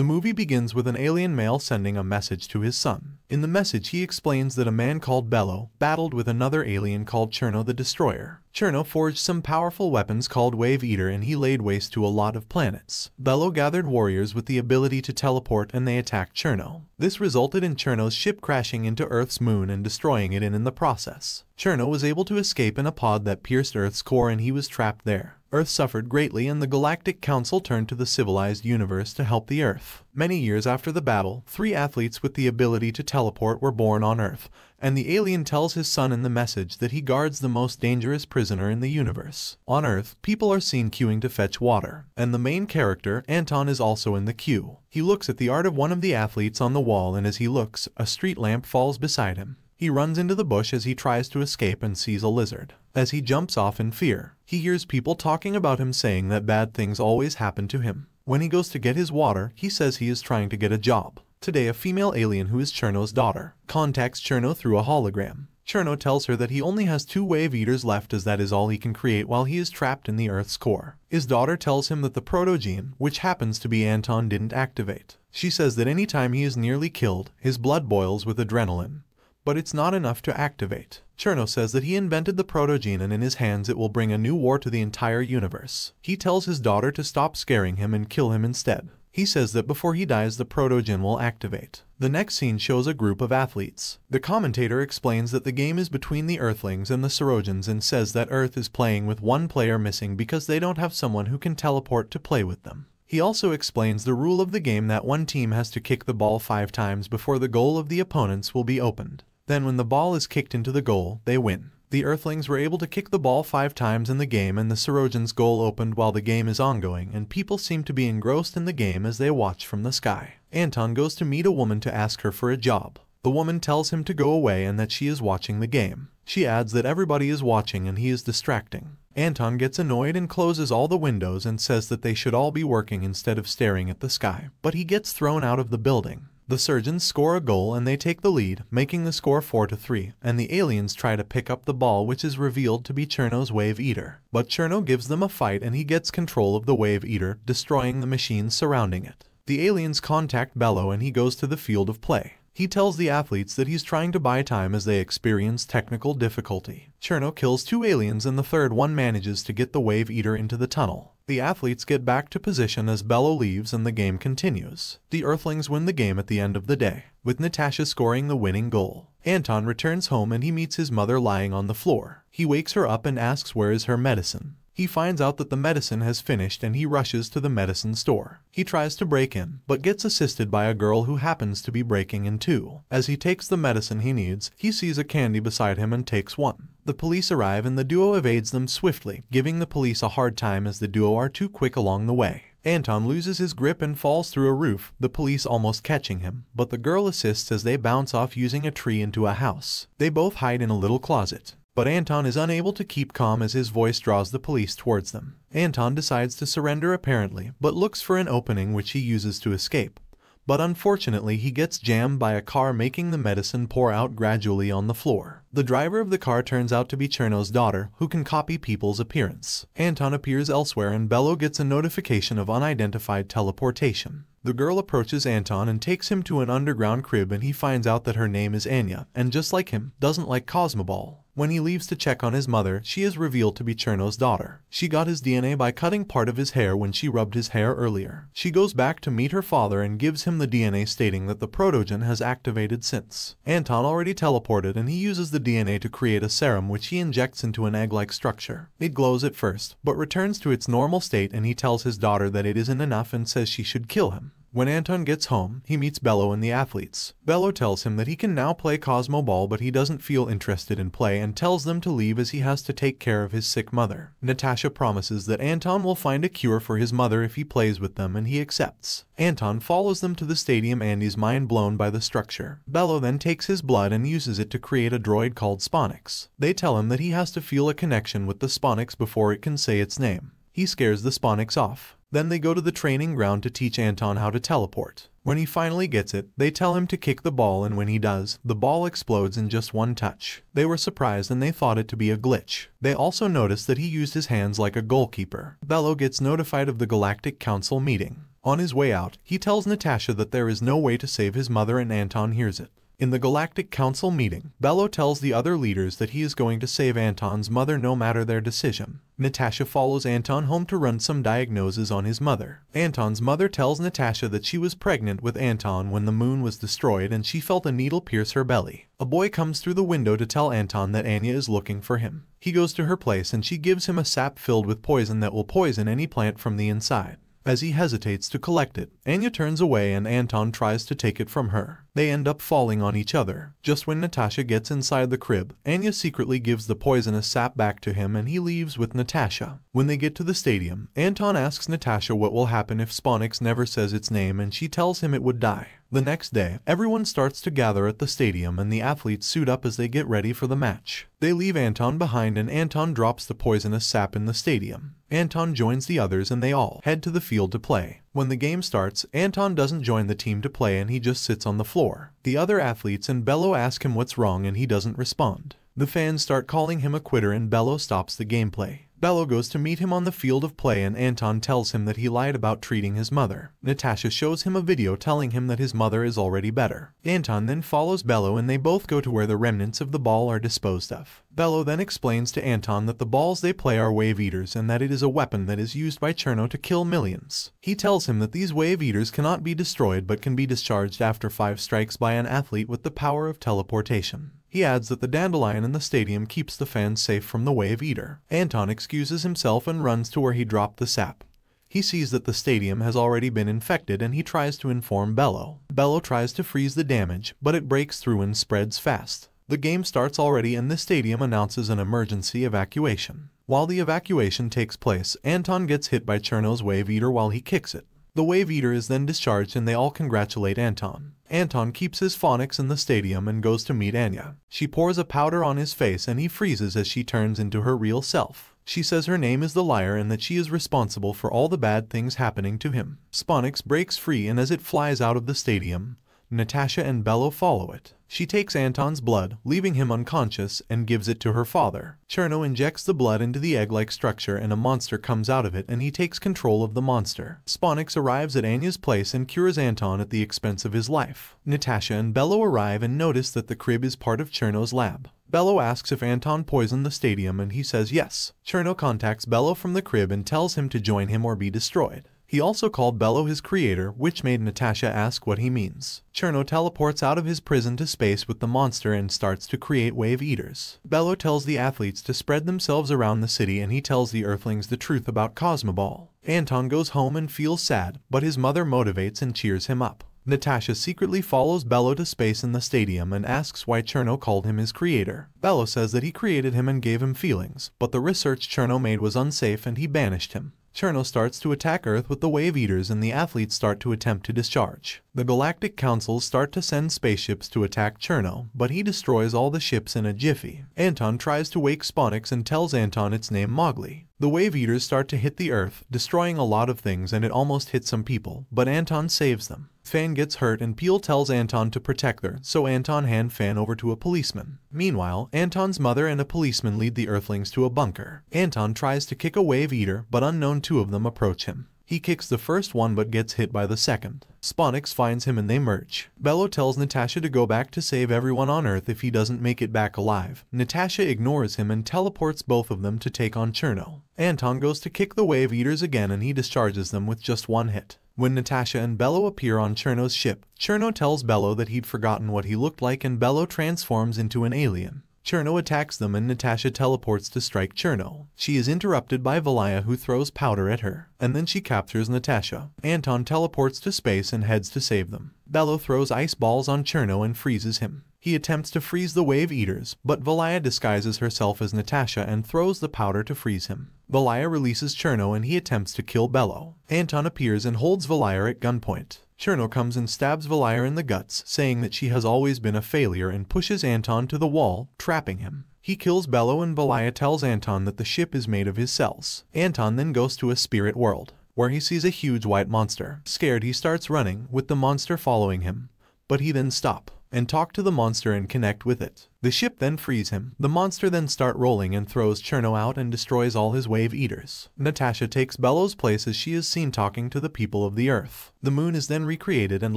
The movie begins with an alien male sending a message to his son. In the message he explains that a man called Bello battled with another alien called Cherno the Destroyer. Cherno forged some powerful weapons called Wave Eater and he laid waste to a lot of planets. Bello gathered warriors with the ability to teleport and they attacked Cherno. This resulted in Cherno's ship crashing into Earth's moon and destroying it in the process. Cherno was able to escape in a pod that pierced Earth's core and he was trapped there. Earth suffered greatly and the Galactic Council turned to the civilized universe to help the Earth. Many years after the battle, 3 athletes with the ability to teleport were born on Earth, and the alien tells his son in the message that he guards the most dangerous prisoner in the universe. On Earth, people are seen queuing to fetch water, and the main character, Anton, is also in the queue. He looks at the art of one of the athletes on the wall and as he looks, a street lamp falls beside him. He runs into the bush as he tries to escape and sees a lizard. As he jumps off in fear, he hears people talking about him saying that bad things always happen to him. When he goes to get his water, he says he is trying to get a job. Today, a female alien who is Cherno's daughter contacts Cherno through a hologram. Cherno tells her that he only has 2 wave eaters left as that is all he can create while he is trapped in the Earth's core. His daughter tells him that the proto-gene, which happens to be Anton, didn't activate. She says that anytime he is nearly killed, his blood boils with adrenaline. But it's not enough to activate. Cherno says that he invented the proto-gene and in his hands it will bring a new war to the entire universe. He tells his daughter to stop scaring him and kill him instead. He says that before he dies the proto-gene will activate. The next scene shows a group of athletes. The commentator explains that the game is between the Earthlings and the Cerojans and says that Earth is playing with one player missing because they don't have someone who can teleport to play with them. He also explains the rule of the game that one team has to kick the ball 5 times before the goal of the opponents will be opened. Then when the ball is kicked into the goal, they win. The Earthlings were able to kick the ball 5 times in the game and the Cerojans' goal opened while the game is ongoing and people seem to be engrossed in the game as they watch from the sky. Anton goes to meet a woman to ask her for a job. The woman tells him to go away and that she is watching the game. She adds that everybody is watching and he is distracting. Anton gets annoyed and closes all the windows and says that they should all be working instead of staring at the sky. But he gets thrown out of the building. The surgeons score a goal and they take the lead, making the score 4-3, and the aliens try to pick up the ball which is revealed to be Cherno's Wave Eater. But Cherno gives them a fight and he gets control of the Wave Eater, destroying the machines surrounding it. The aliens contact Bello and he goes to the field of play. He tells the athletes that he's trying to buy time as they experience technical difficulty. Cherno kills 2 aliens and the third one manages to get the Wave Eater into the tunnel. The athletes get back to position as Bello leaves and the game continues. The Earthlings win the game at the end of the day, with Natasha scoring the winning goal. Anton returns home and he meets his mother lying on the floor. He wakes her up and asks where is her medicine. He finds out that the medicine has finished and he rushes to the medicine store. He tries to break in, but gets assisted by a girl who happens to be breaking in too. As he takes the medicine he needs, he sees a candy beside him and takes one. The police arrive and the duo evades them swiftly, giving the police a hard time as the duo are too quick along the way. Anton loses his grip and falls through a roof, the police almost catching him, but the girl assists as they bounce off using a tree into a house. They both hide in a little closet. But Anton is unable to keep calm as his voice draws the police towards them. Anton decides to surrender apparently, but looks for an opening which he uses to escape. But unfortunately he gets jammed by a car making the medicine pour out gradually on the floor. The driver of the car turns out to be Cherno's daughter, who can copy people's appearance. Anton appears elsewhere and Bello gets a notification of unidentified teleportation. The girl approaches Anton and takes him to an underground crib and he finds out that her name is Anya, and just like him, doesn't like Cosmoball. When he leaves to check on his mother, she is revealed to be Cherno's daughter. She got his DNA by cutting part of his hair when she rubbed his hair earlier. She goes back to meet her father and gives him the DNA stating that the protogen has activated since. Anton already teleported and he uses the DNA to create a serum which he injects into an egg-like structure. It glows at first, but returns to its normal state and he tells his daughter that it isn't enough and says she should kill him. When Anton gets home, he meets Bello and the athletes. Bello tells him that he can now play Cosmoball but he doesn't feel interested in play and tells them to leave as he has to take care of his sick mother. Natasha promises that Anton will find a cure for his mother if he plays with them and he accepts. Anton follows them to the stadium and is mind blown by the structure. Bello then takes his blood and uses it to create a droid called Sponix. They tell him that he has to feel a connection with the Sponix before it can say its name. He scares the Sponix off. Then they go to the training ground to teach Anton how to teleport. When he finally gets it, they tell him to kick the ball and when he does, the ball explodes in just one touch. They were surprised and they thought it to be a glitch. They also noticed that he used his hands like a goalkeeper. Bello gets notified of the Galactic Council meeting. On his way out, he tells Natasha that there is no way to save his mother and Anton hears it. In the Galactic Council meeting, Bello tells the other leaders that he is going to save Anton's mother no matter their decision. Natasha follows Anton home to run some diagnoses on his mother. Anton's mother tells Natasha that she was pregnant with Anton when the moon was destroyed and she felt a needle pierce her belly. A boy comes through the window to tell Anton that Anya is looking for him. He goes to her place and she gives him a sap filled with poison that will poison any plant from the inside. As he hesitates to collect it, Anya turns away and Anton tries to take it from her. They end up falling on each other. Just when Natasha gets inside the crib, Anya secretly gives the poisonous sap back to him and he leaves with Natasha. When they get to the stadium, Anton asks Natasha what will happen if Sponix never says its name and she tells him it would die. The next day, everyone starts to gather at the stadium and the athletes suit up as they get ready for the match. They leave Anton behind and Anton drops the poisonous sap in the stadium. Anton joins the others and they all head to the field to play. When the game starts, Anton doesn't join the team to play and he just sits on the floor. The other athletes and Bello ask him what's wrong and he doesn't respond. The fans start calling him a quitter and Bello stops the gameplay. Bello goes to meet him on the field of play and Anton tells him that he lied about treating his mother. Natasha shows him a video telling him that his mother is already better. Anton then follows Bello and they both go to where the remnants of the ball are disposed of. Bello then explains to Anton that the balls they play are wave eaters and that it is a weapon that is used by Cherno to kill millions. He tells him that these wave eaters cannot be destroyed but can be discharged after 5 strikes by an athlete with the power of teleportation. He adds that the dandelion in the stadium keeps the fans safe from the wave eater. Anton excuses himself and runs to where he dropped the sap. He sees that the stadium has already been infected and he tries to inform Bello. Bello tries to freeze the damage, but it breaks through and spreads fast. The game starts already and the stadium announces an emergency evacuation. While the evacuation takes place, Anton gets hit by Cherno's wave eater while he kicks it. The wave eater is then discharged and they all congratulate Anton. Anton keeps his phonics in the stadium and goes to meet Anya. She pours a powder on his face and he freezes as she turns into her real self. She says her name is the Liar and that she is responsible for all the bad things happening to him. Sponix breaks free and as it flies out of the stadium, Natasha and Bello follow it. She takes Anton's blood, leaving him unconscious, and gives it to her father. Cherno injects the blood into the egg-like structure and a monster comes out of it and he takes control of the monster. Sponix arrives at Anya's place and cures Anton at the expense of his life. Natasha and Bello arrive and notice that the crib is part of Cherno's lab. Bello asks if Anton poisoned the stadium and he says yes. Cherno contacts Bello from the crib and tells him to join him or be destroyed. He also called Bello his creator, which made Natasha ask what he means. Cherno teleports out of his prison to space with the monster and starts to create wave eaters. Bello tells the athletes to spread themselves around the city and he tells the Earthlings the truth about Cosmoball. Anton goes home and feels sad, but his mother motivates and cheers him up. Natasha secretly follows Bello to space in the stadium and asks why Cherno called him his creator. Bello says that he created him and gave him feelings, but the research Cherno made was unsafe and he banished him. Cherno starts to attack Earth with the wave eaters and the athletes start to attempt to discharge. The Galactic Councils start to send spaceships to attack Cherno, but he destroys all the ships in a jiffy. Anton tries to wake Sponix and tells Anton its name Mowgli. The wave eaters start to hit the Earth, destroying a lot of things and it almost hits some people, but Anton saves them. Fan gets hurt and Peel tells Anton to protect her, so Anton hands Fan over to a policeman. Meanwhile, Anton's mother and a policeman lead the Earthlings to a bunker. Anton tries to kick a wave eater, but unknown 2 of them approach him. He kicks the first one but gets hit by the second. Sponix finds him and they merge. Bello tells Natasha to go back to save everyone on Earth if he doesn't make it back alive. Natasha ignores him and teleports both of them to take on Cherno. Anton goes to kick the wave eaters again and he discharges them with just 1 hit. When Natasha and Bello appear on Cherno's ship, Cherno tells Bello that he'd forgotten what he looked like and Bello transforms into an alien. Cherno attacks them and Natasha teleports to strike Cherno. She is interrupted by Valaya who throws powder at her, and then she captures Natasha. Anton teleports to space and heads to save them. Bello throws ice balls on Cherno and freezes him. He attempts to freeze the wave eaters, but Valaya disguises herself as Natasha and throws the powder to freeze him. Valaya releases Cherno and he attempts to kill Bello. Anton appears and holds Valaya at gunpoint. Cherno comes and stabs Valaya in the guts, saying that she has always been a failure and pushes Anton to the wall, trapping him. He kills Bello and Valaya tells Anton that the ship is made of his cells. Anton then goes to a spirit world, where he sees a huge white monster. Scared, he starts running, with the monster following him. But he then stops. and talk to the monster and connect with it. The ship then frees him. The monster then start rolling and throws Cherno out and destroys all his wave eaters. Natasha takes Bello's place as she is seen talking to the people of the Earth. The moon is then recreated and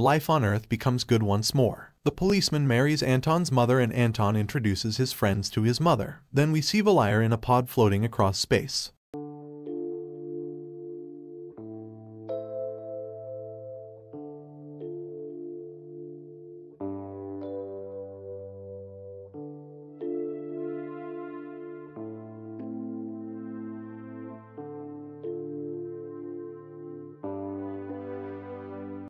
life on Earth becomes good once more. The policeman marries Anton's mother and Anton introduces his friends to his mother. Then we see Valire in a pod floating across space.